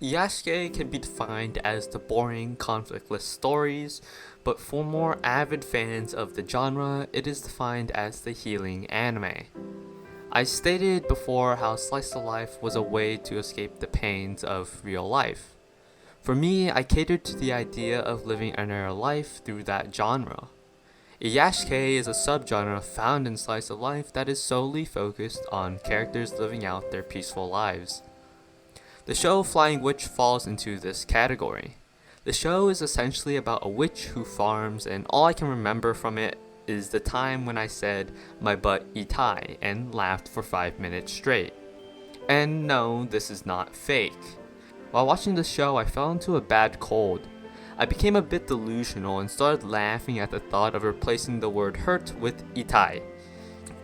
Iyashikei can be defined as the boring, conflictless stories, but for more avid fans of the genre, it is defined as the healing anime. I stated before how slice of life was a way to escape the pains of real life. For me, I catered to the idea of living an inner life through that genre. Iyashikei is a subgenre found in slice of life that is solely focused on characters living out their peaceful lives. The show Flying Witch falls into this category. The show is essentially about a witch who farms, and all I can remember from it is the time when I said my butt itai and laughed for 5 minutes straight. And no, this is not fake. While watching the show, I fell into a bad cold. I became a bit delusional and started laughing at the thought of replacing the word hurt with itai.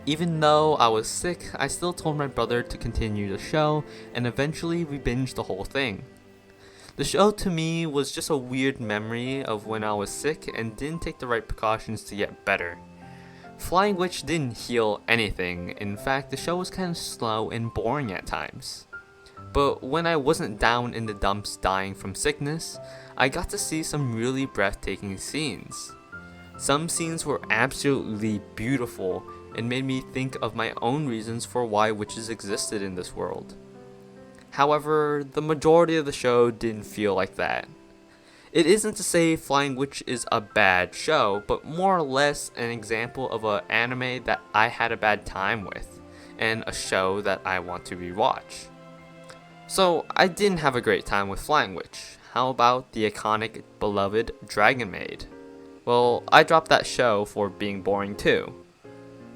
Even though I was sick, I still told my brother to continue the show, and eventually we binged the whole thing. The show to me was just a weird memory of when I was sick and didn't take the right precautions to get better. Flying Witch didn't heal anything. In fact, the show was kind of slow and boring at times. But when I wasn't down in the dumps dying from sickness, I got to see some really breathtaking scenes. Some scenes were absolutely beautiful and made me think of my own reasons for why witches existed in this world. However, the majority of the show didn't feel like that. It isn't to say Flying Witch is a bad show, but more or less an example of an anime that I had a bad time with, and a show that I want to rewatch. So, I didn't have a great time with Flying Witch. How about the iconic, beloved Dragon Maid? Well, I dropped that show for being boring too.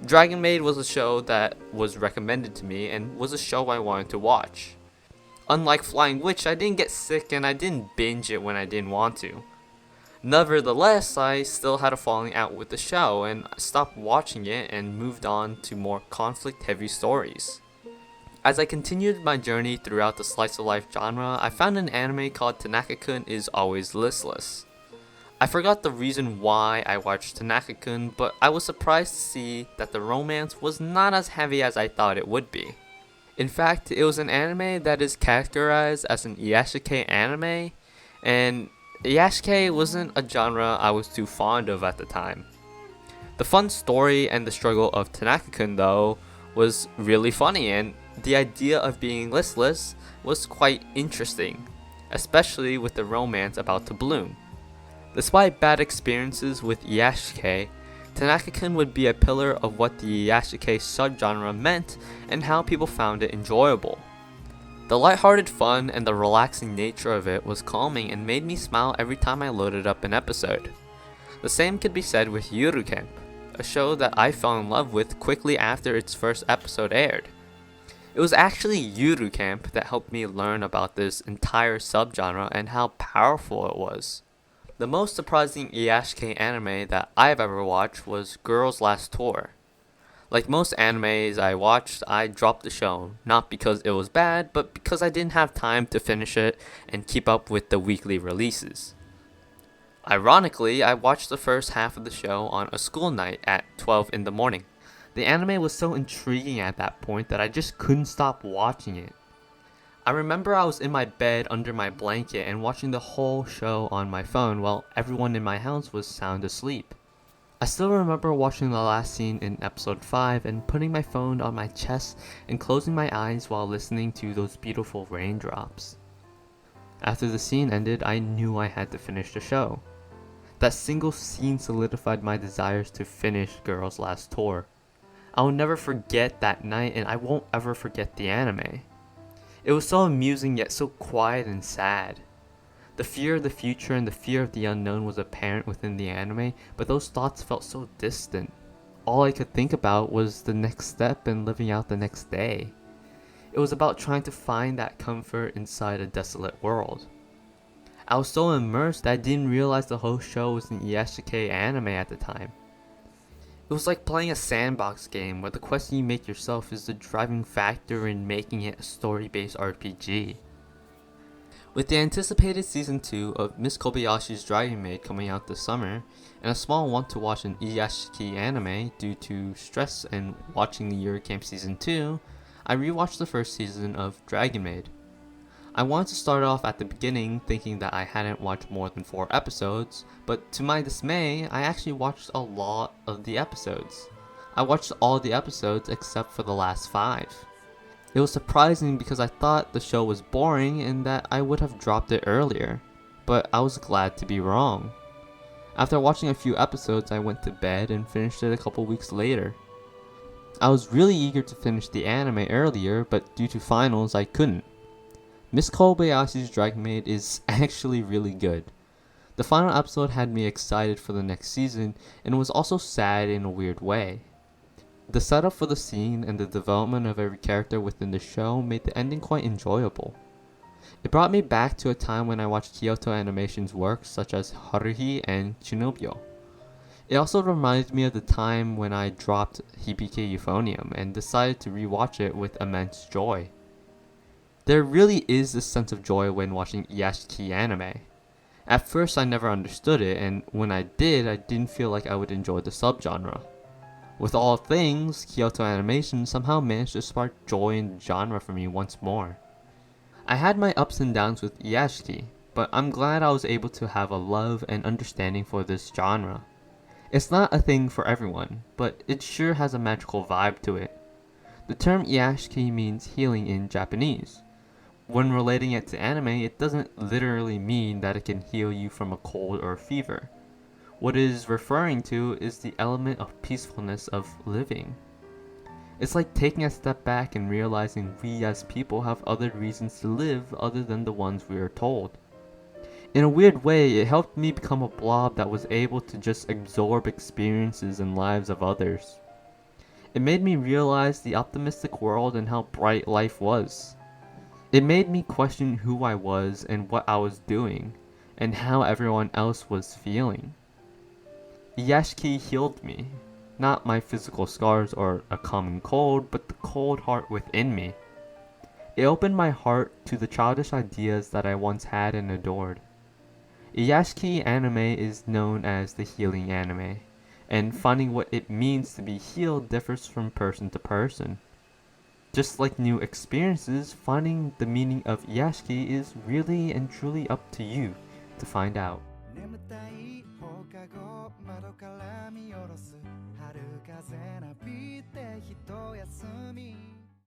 Dragon Maid was a show that was recommended to me and was a show I wanted to watch. Unlike Flying Witch, I didn't get sick and I didn't binge it when I didn't want to. Nevertheless, I still had a falling out with the show and I stopped watching it and moved on to more conflict-heavy stories. As I continued my journey throughout the slice of life genre, I found an anime called Tanaka-kun is Always Listless. I forgot the reason why I watched Tanaka-kun, but I was surprised to see that the romance was not as heavy as I thought it would be. In fact, it was an anime that is categorized as an Iyashikei anime, and Iyashikei wasn't a genre I was too fond of at the time. The fun story and the struggle of Tanaka-kun, though, was really funny, and the idea of being listless was quite interesting, especially with the romance about to bloom. Despite bad experiences with Iyashikei, Tanaka-kun would be a pillar of what the Iyashikei subgenre meant and how people found it enjoyable. The lighthearted fun and the relaxing nature of it was calming and made me smile every time I loaded up an episode. The same could be said with Yuru, a show that I fell in love with quickly after its first episode aired. It was actually Yuru that helped me learn about this entire subgenre and how powerful it was. The most surprising Iyashikei anime that I've ever watched was Girls' Last Tour. Like most animes I watched, I dropped the show, not because it was bad, but because I didn't have time to finish it and keep up with the weekly releases. Ironically, I watched the first half of the show on a school night at 12 in the morning. The anime was so intriguing at that point that I just couldn't stop watching it. I remember I was in my bed under my blanket and watching the whole show on my phone while everyone in my house was sound asleep. I still remember watching the last scene in episode 5 and putting my phone on my chest and closing my eyes while listening to those beautiful raindrops. After the scene ended, I knew I had to finish the show. That single scene solidified my desires to finish Girls' Last Tour. I will never forget that night, and I won't ever forget the anime. It was so amusing yet so quiet and sad. The fear of the future and the fear of the unknown was apparent within the anime, but those thoughts felt so distant. All I could think about was the next step and living out the next day. It was about trying to find that comfort inside a desolate world. I was so immersed that I didn't realize the whole show was an Iyashikei anime at the time. It was like playing a sandbox game where the quest you make yourself is the driving factor in making it a story-based RPG. With the anticipated Season 2 of Miss Kobayashi's Dragon Maid coming out this summer, and a small want to watch an Iyashikei anime due to stress and watching the Yuru Camp Season 2, I rewatched the first season of Dragon Maid. I wanted to start off at the beginning thinking that I hadn't watched more than 4 episodes, but to my dismay, I actually watched a lot of the episodes. I watched all the episodes except for the last 5. It was surprising because I thought the show was boring and that I would have dropped it earlier, but I was glad to be wrong. After watching a few episodes, I went to bed and finished it a couple weeks later. I was really eager to finish the anime earlier, but due to finals, I couldn't. Miss Kobayashi's Dragon Maid is actually really good. The final episode had me excited for the next season, and was also sad in a weird way. The setup for the scene and the development of every character within the show made the ending quite enjoyable. It brought me back to a time when I watched Kyoto Animation's works such as Haruhi and Shunobyo. It also reminded me of the time when I dropped Hibike Euphonium and decided to rewatch it with immense joy. There really is this sense of joy when watching Iyashikei anime. At first I never understood it, and when I did, I didn't feel like I would enjoy the subgenre. With all things, Kyoto Animation somehow managed to spark joy in the genre for me once more. I had my ups and downs with Iyashikei, but I'm glad I was able to have a love and understanding for this genre. It's not a thing for everyone, but it sure has a magical vibe to it. The term Iyashikei means healing in Japanese. When relating it to anime, it doesn't literally mean that it can heal you from a cold or a fever. What it is referring to is the element of peacefulness of living. It's like taking a step back and realizing we as people have other reasons to live other than the ones we are told. In a weird way, it helped me become a blob that was able to just absorb experiences and lives of others. It made me realize the optimistic world and how bright life was. It made me question who I was and what I was doing, and how everyone else was feeling. Iyashikei healed me, not my physical scars or a common cold, but the cold heart within me. It opened my heart to the childish ideas that I once had and adored. Iyashikei anime is known as the healing anime, and finding what it means to be healed differs from person to person. Just like new experiences, finding the meaning of Iyashikei is really and truly up to you to find out. 眠たい放課後窓から見下ろす春風なびいて一休み